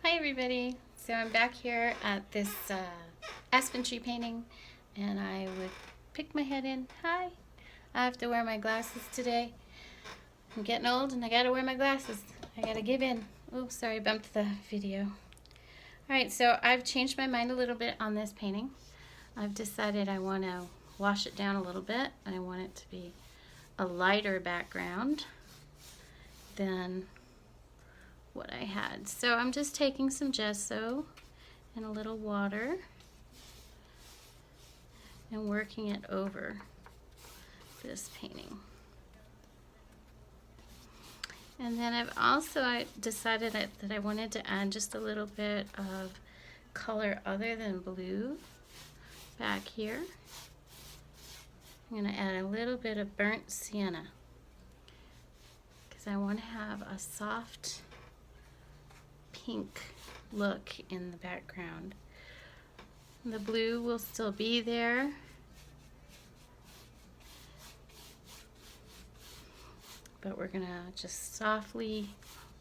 Hi everybody! So I'm back here at this aspen tree painting, and I would pick my head in. Hi! I have to wear my glasses today. I'm getting old and I gotta wear my glasses. I gotta give in. Oh, sorry, I bumped the video. Alright, so I've changed my mind a little bit on this painting. I've decided I want to wash it down a little bit. I want it to be a lighter background than what I had. So I'm just taking some gesso and a little water and working it over this painting. And then I've also decided that I wanted to add just a little bit of color other than blue back here. I'm going to add a little bit of burnt sienna because I want to have a soft pink look in the background. The blue will still be there, but we're gonna just softly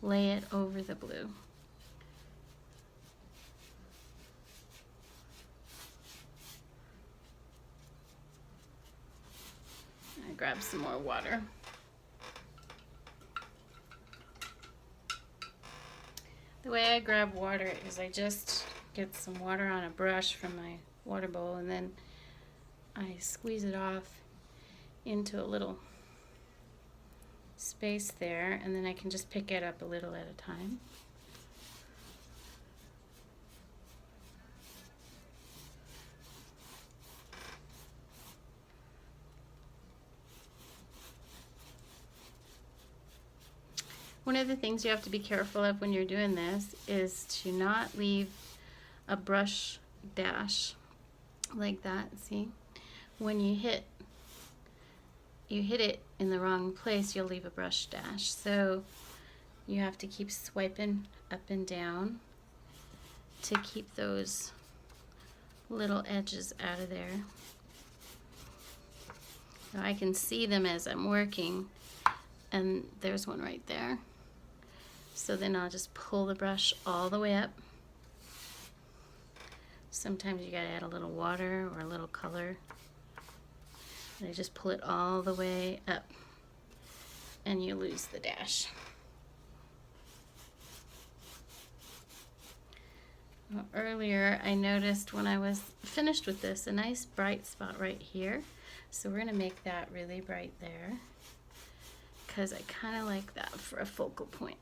lay it over the blue. I grab some more water. The way I grab water is I just get some water on a brush from my water bowl, and then I squeeze it off into a little space there, and then I can just pick it up a little at a time. One of the things you have to be careful of when you're doing this is to not leave a brush dash like that. See, when you hit it in the wrong place, you'll leave a brush dash. So you have to keep swiping up and down to keep those little edges out of there. Now I can see them as I'm working, and there's one right there. So then I'll just pull the brush all the way up. Sometimes you gotta add a little water or a little color. And I just pull it all the way up and you lose the dash. Well, earlier I noticed when I was finished with this, a nice bright spot right here. So we're gonna make that really bright there because I kind of like that for a focal point.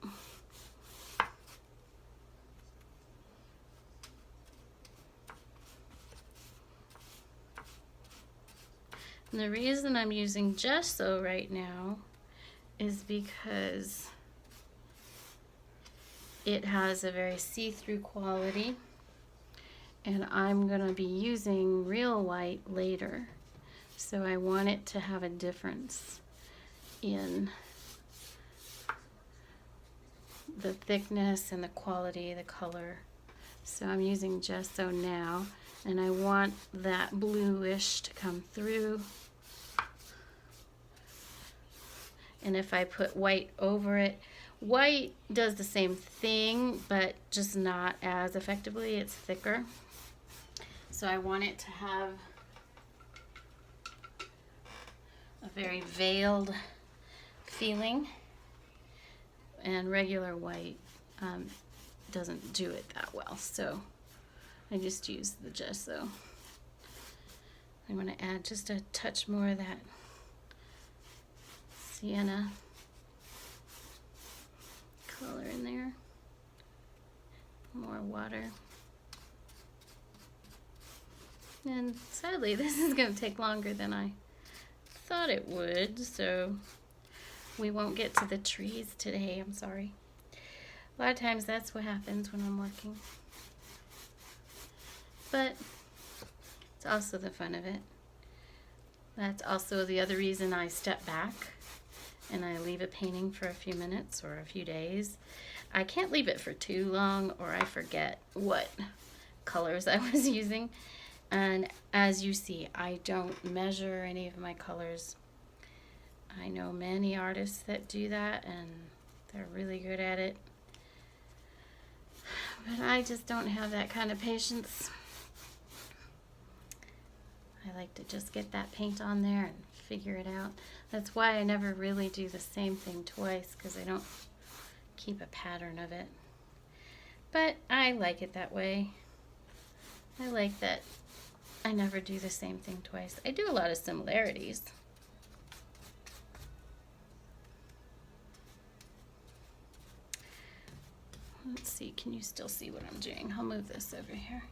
And the reason I'm using gesso right now is because it has a very see-through quality, and I'm going to be using real white later. So I want it to have a difference in the thickness and the quality, the color. So I'm using gesso now, and I want that bluish to come through. And if I put white over it, white does the same thing, but just not as effectively. It's thicker. So I want it to have a very veiled feeling, and regular white doesn't do it that well. So I just use the gesso. I'm going to add just a touch more of that sienna color in there. More water. And sadly, this is going to take longer than I thought it would, so we won't get to the trees today. I'm sorry. A lot of times that's what happens when I'm working. But it's also the fun of it. That's also the other reason I step back and I leave a painting for a few minutes or a few days. I can't leave it for too long or I forget what colors I was using. And as you see, I don't measure any of my colors. I know many artists that do that and they're really good at it. But I just don't have that kind of patience. I like to just get that paint on there and figure it out. That's why I never really do the same thing twice, because I don't keep a pattern of it. But I like it that way. I like that I never do the same thing twice. I do a lot of similarities. Let's see, can you still see what I'm doing? I'll move this over here.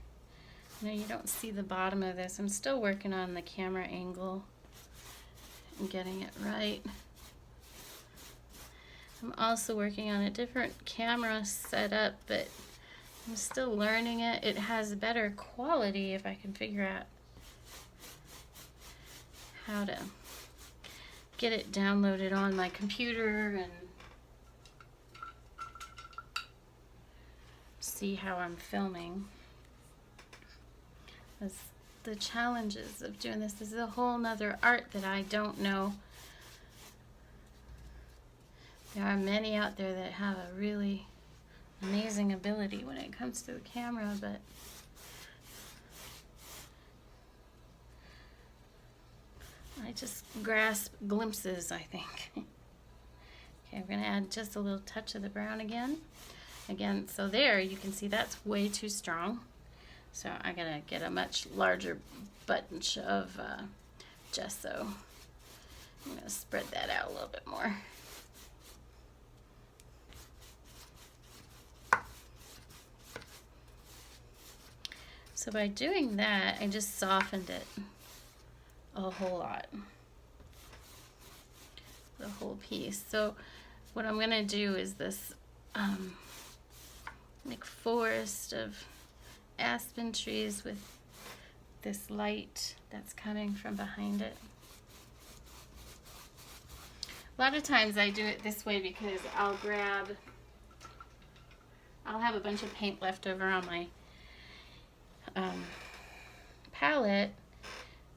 No, you don't see the bottom of this. I'm still working on the camera angle and getting it right. I'm also working on a different camera setup, but I'm still learning it. It has better quality if I can figure out how to get it downloaded on my computer and see how I'm filming. Because the challenges of doing this is a whole nother art that I don't know. There are many out there that have a really amazing ability when it comes to the camera, but I just grasp glimpses, I think. Okay, I'm going to add just a little touch of the brown again. So there you can see that's way too strong. So I gotta get a much larger bunch of gesso. I'm gonna spread that out a little bit more. So by doing that, I just softened it a whole lot. The whole piece. So what I'm gonna do is this like forest of aspen trees with this light that's coming from behind it. A lot of times I do it this way because I'll have a bunch of paint left over on my palette,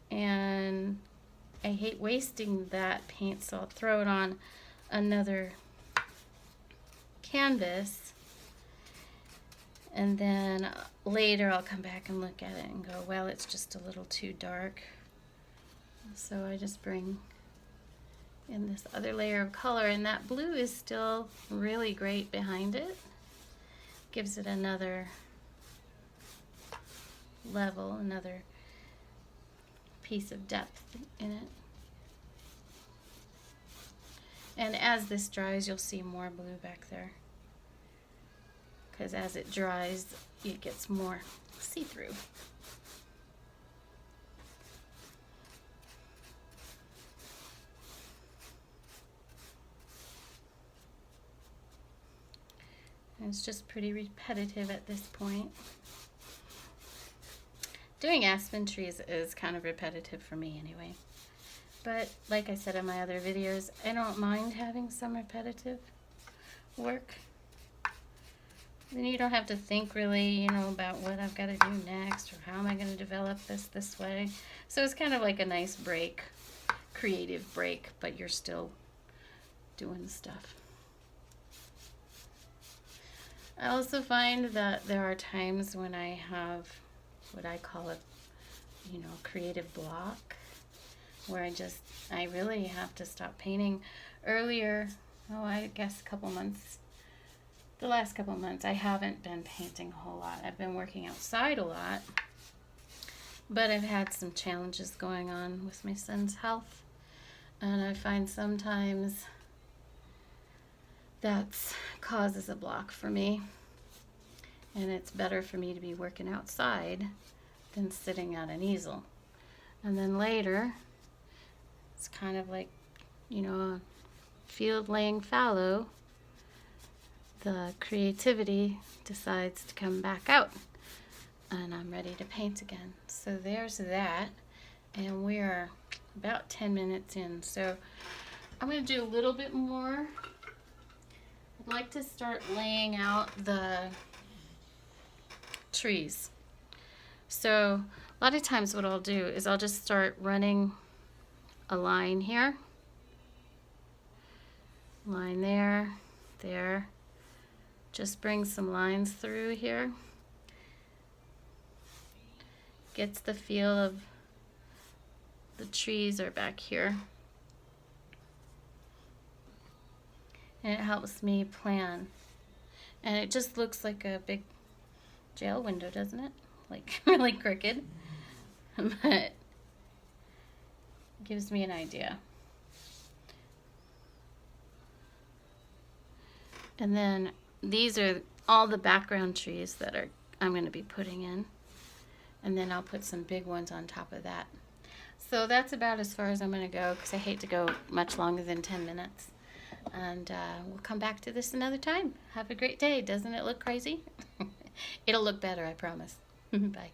and I hate wasting that paint, so I'll throw it on another canvas, and then later I'll come back and look at it and go, well, it's just a little too dark. So I just bring in this other layer of color, and that blue is still really great behind it. Gives it another level, another piece of depth in it. And as this dries, you'll see more blue back there, because as it dries, it gets more see-through. And it's just pretty repetitive at this point. Doing aspen trees is kind of repetitive for me anyway. But like I said in my other videos, I don't mind having some repetitive work. Then you don't have to think really, about what I've got to do next or how am I going to develop this way. So it's kind of like a nice break, creative break, but you're still doing stuff. I also find that there are times when I have what I call a, creative block, where I really have to stop painting. Earlier, I guess the last couple of months, I haven't been painting a whole lot. I've been working outside a lot, but I've had some challenges going on with my son's health, and I find sometimes that causes a block for me, and it's better for me to be working outside than sitting at an easel. And then later, it's kind of like, a field laying fallow. The creativity decides to come back out, and I'm ready to paint again. So there's that, and we're about 10 minutes in. So I'm going to do a little bit more. I'd like to start laying out the trees. So a lot of times what I'll do is I'll just start running a line here, line there, Just bring some lines through here. Gets the feel of the trees are back here. And it helps me plan. And it just looks like a big jail window, doesn't it? Like really crooked. But gives me an idea. And then these are all the background trees that I'm going to be putting in. And then I'll put some big ones on top of that. So that's about as far as I'm going to go, because I hate to go much longer than 10 minutes. And we'll come back to this another time. Have a great day. Doesn't it look crazy? It'll look better, I promise. Bye.